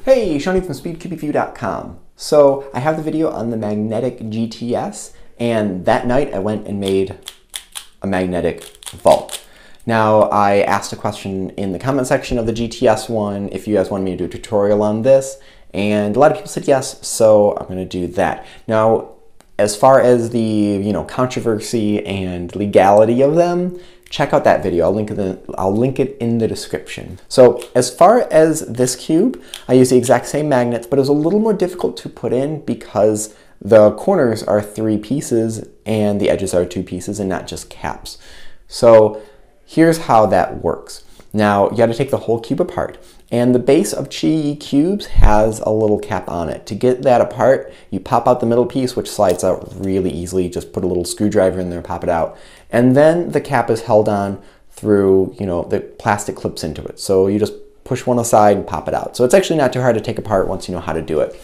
Hey, Shawnee from SpeedCubeReview.com. So I have the video on the magnetic GTS, and that night I went and made a magnetic Valk. Now I asked a question in the comment section of the GTS one if you guys wanted me to do a tutorial on this, and a lot of people said yes, so I'm going to do that. Now, as far as the controversy and legality of them, check out that video. I'll link it in the description. So as far as this cube, I use the exact same magnets, but it was a little more difficult to put in because the corners are 3 pieces and the edges are 2 pieces and not just caps. So here's how that works. Now you got to take the whole cube apart, and the base of Chi cubes has a little cap on it. To get that apart, you pop out the middle piece, which slides out really easily. Just put a little screwdriver in there, pop it out, and then the cap is held on through, the plastic clips into it. So you just push one aside and pop it out. So it's actually not too hard to take apart once you know how to do it.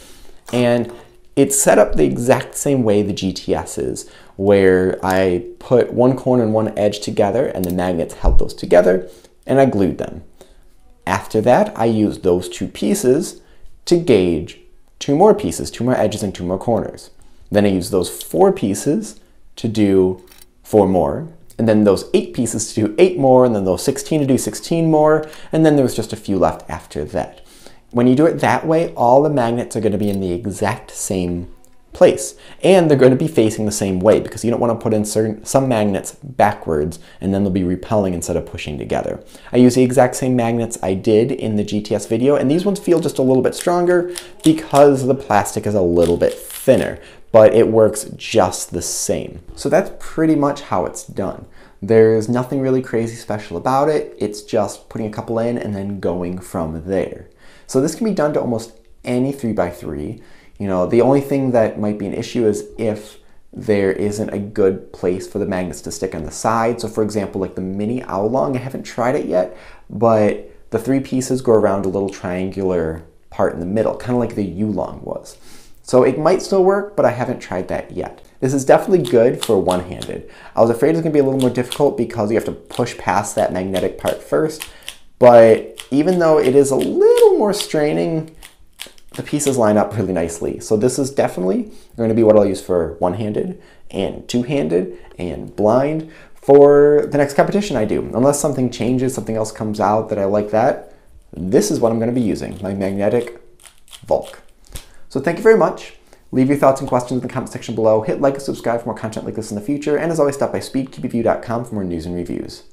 And it's set up the exact same way the GTS is, where I put one corner and one edge together and the magnets held those together, and I glued them. After that, I used those 2 pieces to gauge 2 more pieces, 2 more edges and 2 more corners. Then I used those 4 pieces to do 4 more, and then those 8 pieces to do 8 more, and then those 16 to do 16 more, and then there was just a few left after that. When you do it that way, all the magnets are going to be in the exact same place, and they're going to be facing the same way because you don't want to put in some magnets backwards and then they'll be repelling instead of pushing together. I use the exact same magnets I did in the GTS video, and these ones feel just a little bit stronger because the plastic is a little bit thinner, but it works just the same. So that's pretty much how it's done. There's nothing really crazy special about it. It's just putting a couple in and then going from there. So this can be done to almost any 3x3. The only thing that might be an issue is if there isn't a good place for the magnets to stick on the side. So for example, like the mini AoLong, I haven't tried it yet, but the 3 pieces go around a little triangular part in the middle, kind of like the AoLong was. So it might still work, but I haven't tried that yet. This is definitely good for one-handed. I was afraid it was going to be a little more difficult because you have to push past that magnetic part first, but even though it is a little more straining, the pieces line up really nicely. So this is definitely going to be what I'll use for one-handed and two-handed and blind for the next competition I do. Unless something changes, something else comes out that I like that, this is what I'm going to be using, my magnetic Valk. So thank you very much. Leave your thoughts and questions in the comment section below. Hit like and subscribe for more content like this in the future. And as always, stop by SpeedCubeReview.com for more news and reviews.